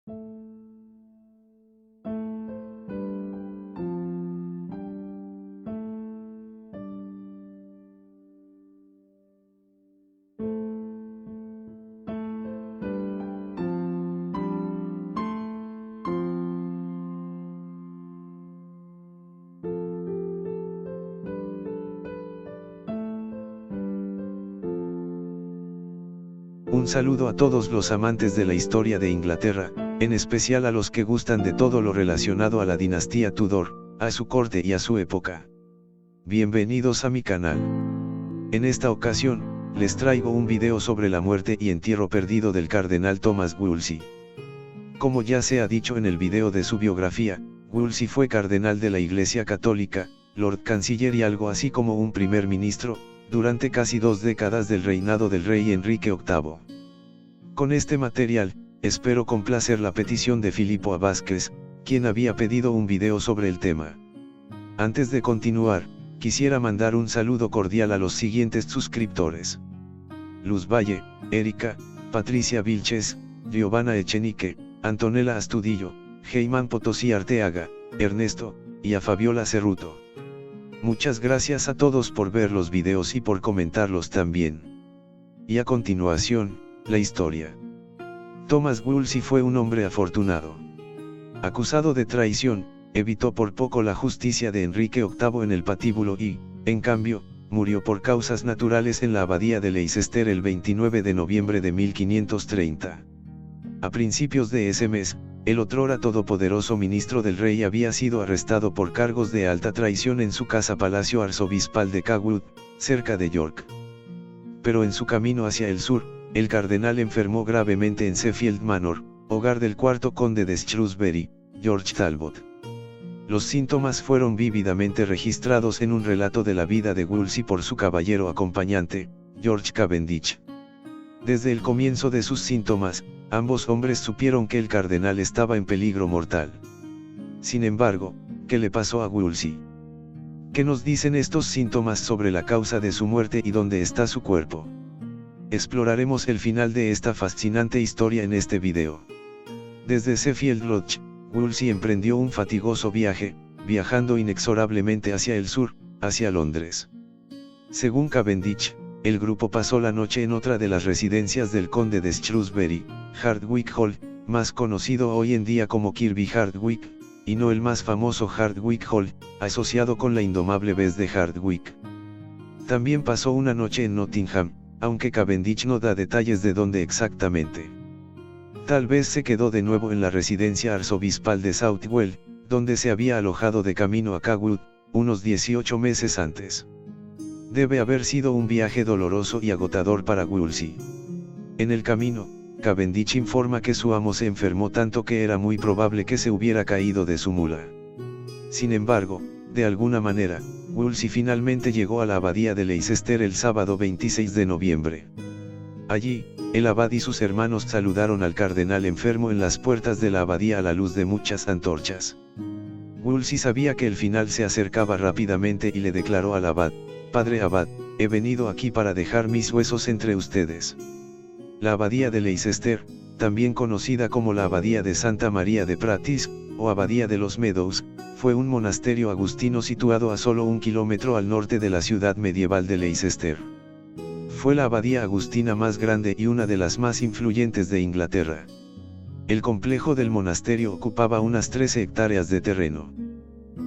Un saludo a todos los amantes de la historia de Inglaterra, en especial a los que gustan de todo lo relacionado a la dinastía Tudor, a su corte y a su época. Bienvenidos a mi canal. En esta ocasión, les traigo un video sobre la muerte y entierro perdido del cardenal Thomas Wolsey. Como ya se ha dicho en el video de su biografía, Wolsey fue cardenal de la Iglesia Católica, Lord Canciller y algo así como un primer ministro, durante casi 2 décadas del reinado del rey Enrique VIII. Con este material, espero complacer la petición de Filipo A. Vázquez, quien había pedido un video sobre el tema. Antes de continuar, quisiera mandar un saludo cordial a los siguientes suscriptores: Luz Valle, Erika, Patricia Vilches, Giovanna Echenique, Antonella Astudillo, Geyman Potosí Arteaga, Ernesto, y a Fabiola Cerruto. Muchas gracias a todos por ver los videos y por comentarlos también. Y a continuación, la historia. Thomas Wolsey fue un hombre afortunado. Acusado de traición, evitó por poco la justicia de Enrique VIII en el patíbulo y, en cambio, murió por causas naturales en la abadía de Leicester el 29 de noviembre de 1530. A principios de ese mes, el otrora todopoderoso ministro del rey había sido arrestado por cargos de alta traición en su casa-palacio arzobispal de Cawood, cerca de York. Pero en su camino hacia el sur, el cardenal enfermó gravemente en Sheffield Manor, hogar del cuarto conde de Shrewsbury, George Talbot. Los síntomas fueron vívidamente registrados en un relato de la vida de Wolsey por su caballero acompañante, George Cavendish. Desde el comienzo de sus síntomas, ambos hombres supieron que el cardenal estaba en peligro mortal. Sin embargo, ¿qué le pasó a Wolsey? ¿Qué nos dicen estos síntomas sobre la causa de su muerte y dónde está su cuerpo? Exploraremos el final de esta fascinante historia en este video. Desde Sheffield Lodge, Wolsey emprendió un fatigoso viaje, viajando inexorablemente hacia el sur, hacia Londres. Según Cavendish, el grupo pasó la noche en otra de las residencias del conde de Shrewsbury, Hardwicke Hall, más conocido hoy en día como Kirby Hardwicke, y no el más famoso Hardwicke Hall, asociado con la indomable Bess de Hardwicke. También pasó una noche en Nottingham, aunque Cavendish no da detalles de dónde exactamente. Tal vez se quedó de nuevo en la residencia arzobispal de Southwell, donde se había alojado de camino a Cawood, unos 18 meses antes. Debe haber sido un viaje doloroso y agotador para Wolsey. En el camino, Cavendish informa que su amo se enfermó tanto que era muy probable que se hubiera caído de su mula. Sin embargo, de alguna manera, Wolsey finalmente llegó a la abadía de Leicester el sábado 26 de noviembre. Allí, el abad y sus hermanos saludaron al cardenal enfermo en las puertas de la abadía a la luz de muchas antorchas. Wolsey sabía que el final se acercaba rápidamente y le declaró al abad: «Padre abad, he venido aquí para dejar mis huesos entre ustedes». La abadía de Leicester, también conocida como la abadía de Santa María de Pratis, o abadía de los Meadows, fue un monasterio agustino situado a solo 1 kilómetro al norte de la ciudad medieval de Leicester. Fue la abadía agustina más grande y una de las más influyentes de Inglaterra. El complejo del monasterio ocupaba unas 13 hectáreas de terreno.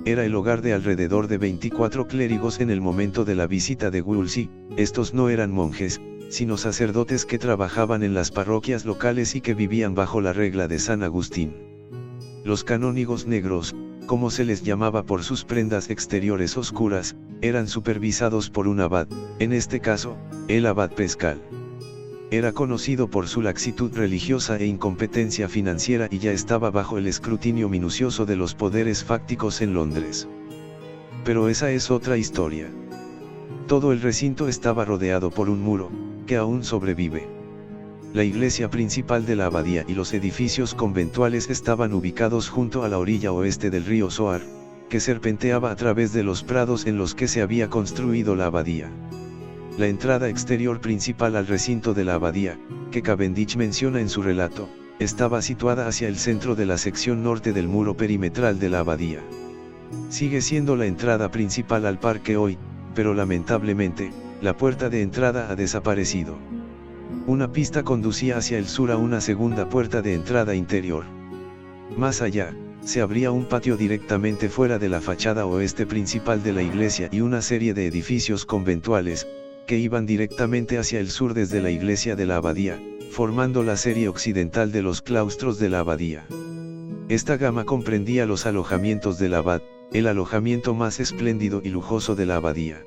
Era el hogar de alrededor de 24 clérigos en el momento de la visita de Wolsey. Estos no eran monjes, sino sacerdotes que trabajaban en las parroquias locales y que vivían bajo la regla de San Agustín. Los canónigos negros, como se les llamaba por sus prendas exteriores oscuras, eran supervisados por un abad, en este caso, el abad Pescal. Era conocido por su laxitud religiosa e incompetencia financiera y ya estaba bajo el escrutinio minucioso de los poderes fácticos en Londres. Pero esa es otra historia. Todo el recinto estaba rodeado por un muro, que aún sobrevive. La iglesia principal de la abadía y los edificios conventuales estaban ubicados junto a la orilla oeste del río Soar, que serpenteaba a través de los prados en los que se había construido la abadía. La entrada exterior principal al recinto de la abadía, que Cavendish menciona en su relato, estaba situada hacia el centro de la sección norte del muro perimetral de la abadía. Sigue siendo la entrada principal al parque hoy, pero lamentablemente, la puerta de entrada ha desaparecido. Una pista conducía hacia el sur a una segunda puerta de entrada interior. Más allá, se abría un patio directamente fuera de la fachada oeste principal de la iglesia y una serie de edificios conventuales, que iban directamente hacia el sur desde la iglesia de la abadía, formando la serie occidental de los claustros de la abadía. Esta gama comprendía los alojamientos del abad, el alojamiento más espléndido y lujoso de la abadía.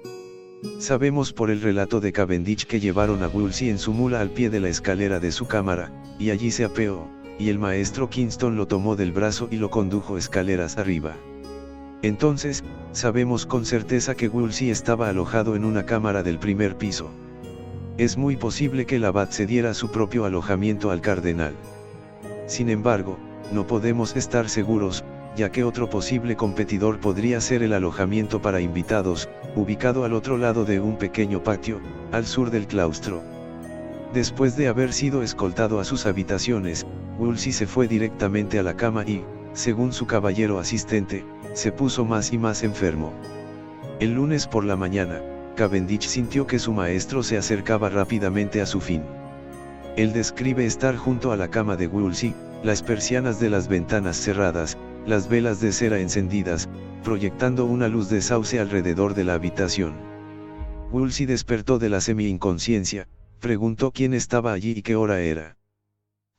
Sabemos por el relato de Cavendish que llevaron a Wolsey en su mula al pie de la escalera de su cámara, y allí se apeó, y el maestro Kingston lo tomó del brazo y lo condujo escaleras arriba. Entonces, sabemos con certeza que Wolsey estaba alojado en una cámara del primer piso. Es muy posible que el abad cediera su propio alojamiento al cardenal. Sin embargo, no podemos estar seguros, ya que otro posible competidor podría ser el alojamiento para invitados, ubicado al otro lado de un pequeño patio, al sur del claustro. Después de haber sido escoltado a sus habitaciones, Wolsey se fue directamente a la cama y, según su caballero asistente, se puso más y más enfermo. El lunes por la mañana, Cavendish sintió que su maestro se acercaba rápidamente a su fin. Él describe estar junto a la cama de Wolsey, las persianas de las ventanas cerradas, las velas de cera encendidas, proyectando una luz de sauce alrededor de la habitación. Wolsey despertó de la semi-inconsciencia, preguntó quién estaba allí y qué hora era.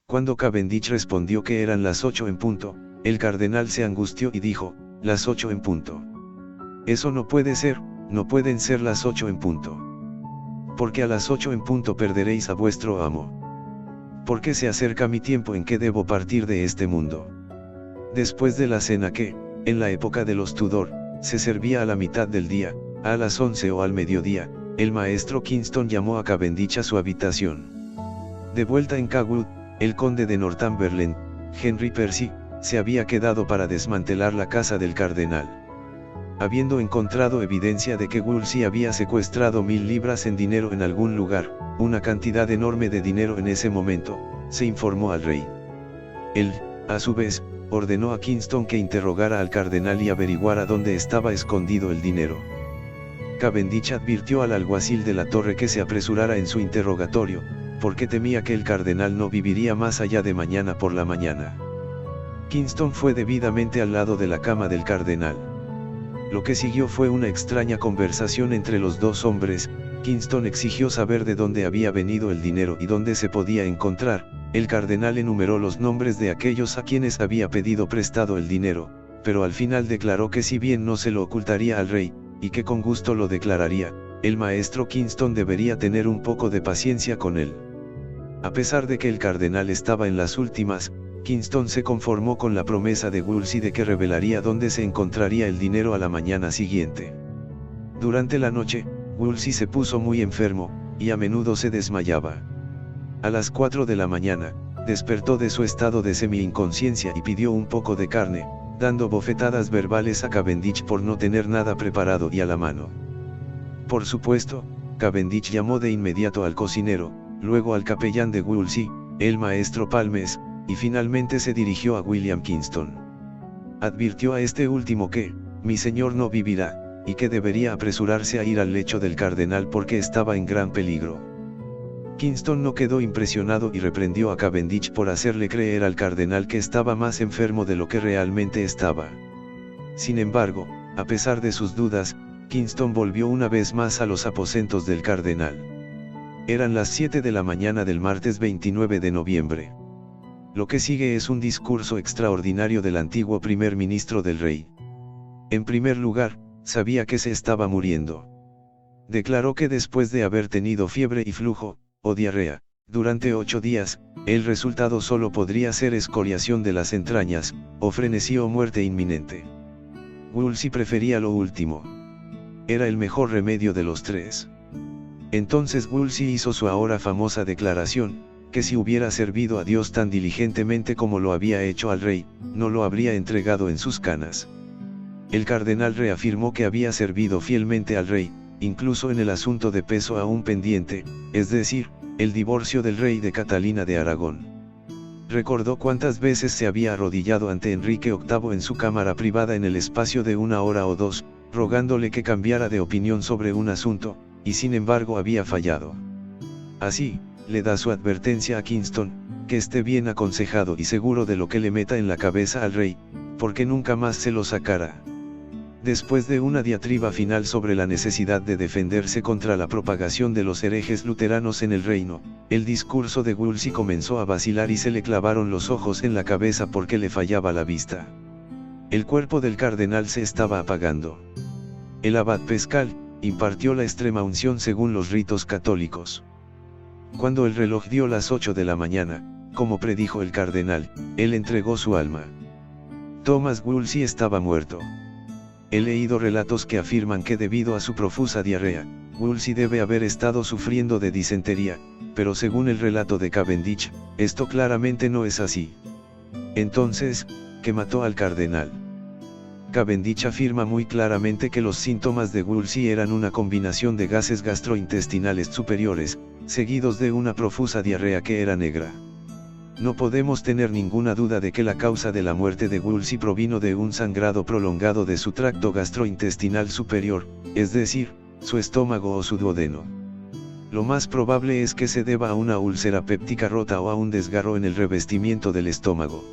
Cuando Cavendish respondió que eran las 8 en punto, el cardenal se angustió y dijo, las 8 en punto. Eso no puede ser, no pueden ser las 8 en punto. Porque a las 8 en punto perderéis a vuestro amo. Porque se acerca mi tiempo en que debo partir de este mundo. Después de la cena que, en la época de los Tudor, se servía a la mitad del día, a las 11 o al mediodía, el maestro Kingston llamó a Cavendish a su habitación. De vuelta en Cawood, el conde de Northumberland, Henry Percy, se había quedado para desmantelar la casa del cardenal. Habiendo encontrado evidencia de que Wolsey había secuestrado 1000 libras en dinero en algún lugar, una cantidad enorme de dinero en ese momento, se informó al rey. Él, a su vez, ordenó a Kingston que interrogara al cardenal y averiguara dónde estaba escondido el dinero. Cavendish advirtió al alguacil de la torre que se apresurara en su interrogatorio, porque temía que el cardenal no viviría más allá de mañana por la mañana. Kingston fue debidamente al lado de la cama del cardenal. Lo que siguió fue una extraña conversación entre los dos hombres. Kingston exigió saber de dónde había venido el dinero y dónde se podía encontrar. El cardenal enumeró los nombres de aquellos a quienes había pedido prestado el dinero, pero al final declaró que si bien no se lo ocultaría al rey, y que con gusto lo declararía, el maestro Kingston debería tener un poco de paciencia con él. A pesar de que el cardenal estaba en las últimas, Kingston se conformó con la promesa de Wolsey de que revelaría dónde se encontraría el dinero a la mañana siguiente. Durante la noche, Wolsey se puso muy enfermo, y a menudo se desmayaba. A las 4 de la mañana, despertó de su estado de semi-inconsciencia y pidió un poco de carne, dando bofetadas verbales a Cavendish por no tener nada preparado y a la mano. Por supuesto, Cavendish llamó de inmediato al cocinero, luego al capellán de Wolsey, el maestro Palmes, y finalmente se dirigió a William Kingston. Advirtió a este último que, mi señor no vivirá, y que debería apresurarse a ir al lecho del cardenal porque estaba en gran peligro. Kingston no quedó impresionado y reprendió a Cavendish por hacerle creer al cardenal que estaba más enfermo de lo que realmente estaba. Sin embargo, a pesar de sus dudas, Kingston volvió una vez más a los aposentos del cardenal. Eran las 7 de la mañana del martes 29 de noviembre. Lo que sigue es un discurso extraordinario del antiguo primer ministro del rey. En primer lugar, sabía que se estaba muriendo. Declaró que después de haber tenido fiebre y flujo, o diarrea, durante 8 días, el resultado solo podría ser escoriación de las entrañas, o frenesí o muerte inminente. Wolsey prefería lo último. Era el mejor remedio de los tres. Entonces Wolsey hizo su ahora famosa declaración, que si hubiera servido a Dios tan diligentemente como lo había hecho al rey, no lo habría entregado en sus canas. El cardenal reafirmó que había servido fielmente al rey, incluso en el asunto de peso aún pendiente, es decir, el divorcio del rey de Catalina de Aragón. Recordó cuántas veces se había arrodillado ante Enrique VIII en su cámara privada en el espacio de 1 hora o 2, rogándole que cambiara de opinión sobre un asunto, y sin embargo había fallado. Así, le da su advertencia a Kingston, que esté bien aconsejado y seguro de lo que le meta en la cabeza al rey, porque nunca más se lo sacará. Después de una diatriba final sobre la necesidad de defenderse contra la propagación de los herejes luteranos en el reino, el discurso de Wolsey comenzó a vacilar y se le clavaron los ojos en la cabeza porque le fallaba la vista. El cuerpo del cardenal se estaba apagando. El abad Pescal impartió la extrema unción según los ritos católicos. Cuando el reloj dio las 8 de la mañana, como predijo el cardenal, él entregó su alma. Thomas Wolsey estaba muerto. He leído relatos que afirman que debido a su profusa diarrea, Wolsey debe haber estado sufriendo de disentería, pero según el relato de Cavendish, esto claramente no es así. Entonces, ¿qué mató al cardenal? Cavendish afirma muy claramente que los síntomas de Wolsey eran una combinación de gases gastrointestinales superiores, seguidos de una profusa diarrea que era negra. No podemos tener ninguna duda de que la causa de la muerte de Wolsey provino de un sangrado prolongado de su tracto gastrointestinal superior, es decir, su estómago o su duodeno. Lo más probable es que se deba a una úlcera péptica rota o a un desgarro en el revestimiento del estómago.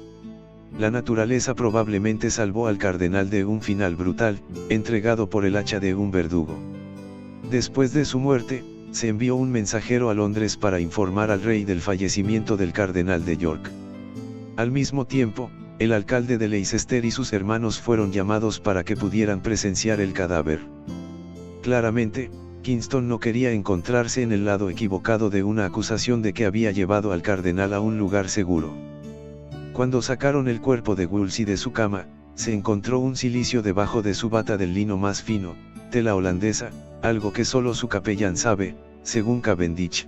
La naturaleza probablemente salvó al cardenal de un final brutal, entregado por el hacha de un verdugo. Después de su muerte, se envió un mensajero a Londres para informar al rey del fallecimiento del cardenal de York. Al mismo tiempo, el alcalde de Leicester y sus hermanos fueron llamados para que pudieran presenciar el cadáver. Claramente, Kingston no quería encontrarse en el lado equivocado de una acusación de que había llevado al cardenal a un lugar seguro. Cuando sacaron el cuerpo de Wolsey de su cama, se encontró un cilicio debajo de su bata del lino más fino, tela holandesa, algo que solo su capellán sabe, según Cavendish.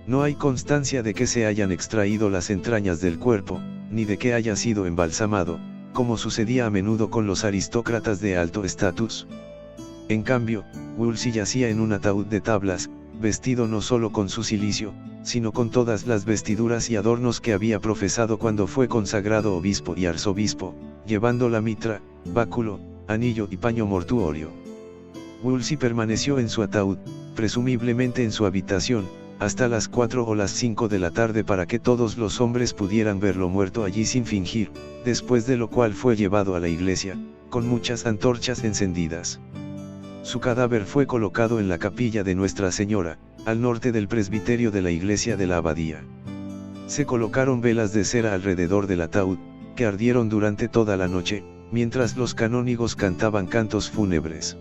No hay constancia de que se hayan extraído las entrañas del cuerpo, ni de que haya sido embalsamado, como sucedía a menudo con los aristócratas de alto estatus. En cambio, Wolsey yacía en un ataúd de tablas, vestido no solo con su cilicio, sino con todas las vestiduras y adornos que había profesado cuando fue consagrado obispo y arzobispo, llevando la mitra, báculo, anillo y paño mortuorio. Wolsey permaneció en su ataúd, presumiblemente en su habitación, hasta las 4 o las 5 de la tarde para que todos los hombres pudieran verlo muerto allí sin fingir, después de lo cual fue llevado a la iglesia, con muchas antorchas encendidas. Su cadáver fue colocado en la capilla de Nuestra Señora, al norte del presbiterio de la iglesia de la abadía. Se colocaron velas de cera alrededor del ataúd, que ardieron durante toda la noche, mientras los canónigos cantaban cantos fúnebres.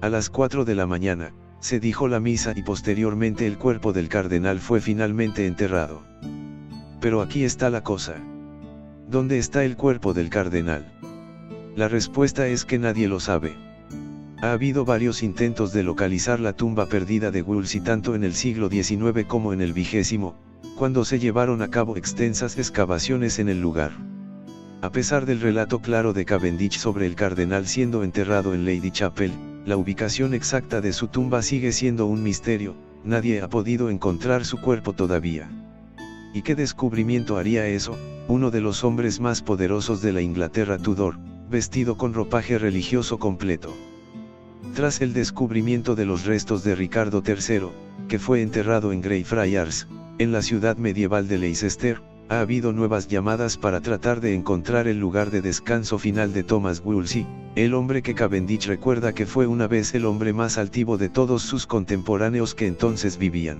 A las 4 de la mañana, se dijo la misa y posteriormente el cuerpo del cardenal fue finalmente enterrado. Pero aquí está la cosa. ¿Dónde está el cuerpo del cardenal? La respuesta es que nadie lo sabe. Ha habido varios intentos de localizar la tumba perdida de Wolsey tanto en el siglo XIX como en el XX, cuando se llevaron a cabo extensas excavaciones en el lugar. A pesar del relato claro de Cavendish sobre el cardenal siendo enterrado en Lady Chapel, la ubicación exacta de su tumba sigue siendo un misterio, nadie ha podido encontrar su cuerpo todavía. ¿Y qué descubrimiento haría eso? Uno de los hombres más poderosos de la Inglaterra Tudor, vestido con ropaje religioso completo. Tras el descubrimiento de los restos de Ricardo III, que fue enterrado en Greyfriars, en la ciudad medieval de Leicester, ha habido nuevas llamadas para tratar de encontrar el lugar de descanso final de Thomas Wolsey, el hombre que Cavendish recuerda que fue una vez el hombre más altivo de todos sus contemporáneos que entonces vivían.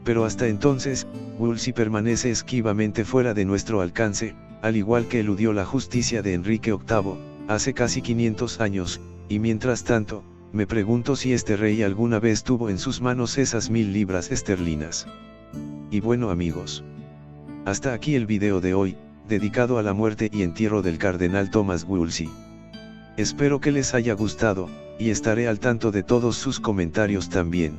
Pero hasta entonces, Wolsey permanece esquivamente fuera de nuestro alcance, al igual que eludió la justicia de Enrique VIII, hace casi 500 años, y mientras tanto, me pregunto si este rey alguna vez tuvo en sus manos esas 1000 libras esterlinas. Y bueno amigos. Hasta aquí el video de hoy, dedicado a la muerte y entierro del cardenal Thomas Wolsey. Espero que les haya gustado, y estaré al tanto de todos sus comentarios también.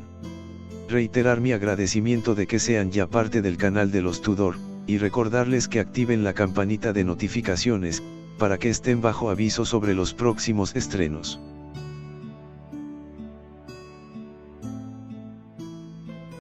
Reiterar mi agradecimiento de que sean ya parte del canal de los Tudor, y recordarles que activen la campanita de notificaciones, para que estén bajo aviso sobre los próximos estrenos.